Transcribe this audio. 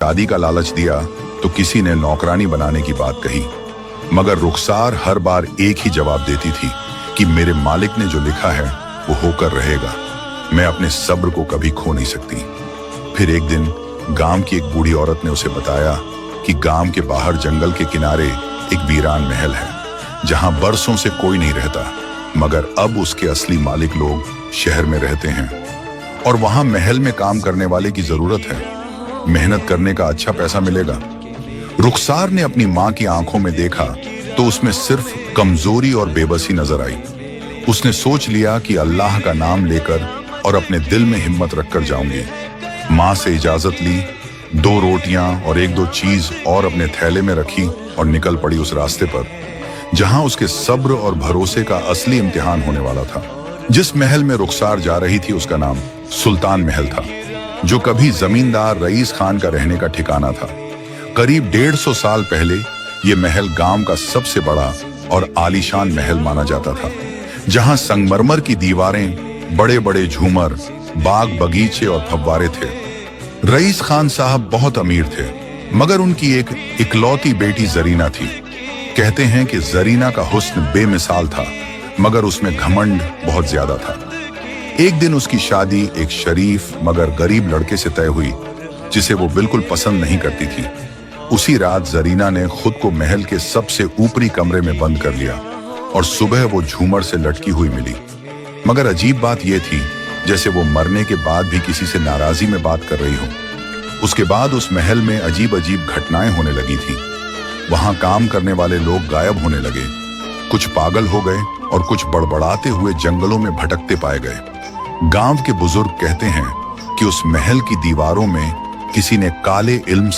शादी का लालच दिया तो किसी ने नौकरानी बनाने की बात कही, मगर रुखसार हर बार एक ही जवाब देती थी कि मेरे मालिक ने जो लिखा है वो होकर रहेगा, मैं अपने सब्र को कभी खो नहीं सकती। फिर एक दिन गांव की एक बूढ़ी औरत ने उसे बताया कि गांव के बाहर जंगल के किनारे एक वीरान महल है जहां बरसों से कोई नहीं रहता, मगर अब उसके असली मालिक लोग शहर में रहते हैं और वहां महल में काम करने वाले की जरूरत है। मेहनत करने का अच्छा पैसा मिलेगा। रुखसार ने अपनी मां की आंखों में देखा तो उसमें सिर्फ कमजोरी और बेबसी नजर आई। उसने सोच लिया कि अल्लाह का नाम लेकर और अपने दिल में हिम्मत रखकर जाऊंगी। मां से इजाजत ली, 2 रोटियां और 1-2 चीज और अपने थैले में रखी और निकल पड़ी उस रास्ते पर जहां उसके सब्र और भरोसे का असली इम्तिहान होने वाला था। जिस महल में रुखसार जा रही थी उसका नाम सुल्तान महल था, जो कभी जमींदार रईस खान का रहने का ठिकाना था। करीब 150 साल पहले यह महल गांव का सबसे बड़ा और आलीशान महल माना जाता था, जहां संगमरमर की दीवारें, बड़े बड़े झूमर, बाग बगीचे और फव्वारे थे। रईस खान साहब बहुत अमीर थे, मगर उनकी एक इकलौती बेटी जरीना थी। कहते हैं कि जरीना का हुस्न बेमिसाल था, मगर उसमें घमंड बहुत ज्यादा था। एक दिन उसकी शादी एक शरीफ मगर गरीब लड़के से तय हुई जिसे वो बिल्कुल पसंद नहीं करती थी। उसी रात जरीना ने खुद को महल के सबसे ऊपरी कमरे में बंद कर लिया और सुबह वो झूमर से लटकी हुई मिली। मगर अजीब बात यह थी जैसे वो मरने के बाद भी किसी से नाराजी में बात कर रही हो। उसके बाद उस महल में अजीब अजीब घटनाएं होने लगी थी। वहां काम करने वाले लोग गायब होने लगे, कुछ पागल हो गए और कुछ बड़बड़ाते हुए जंगलों में भटकते पाए गए। गांव के बुजुर्ग कहते हैं कि उस महल की दीवारों में किसी ने काले इल्म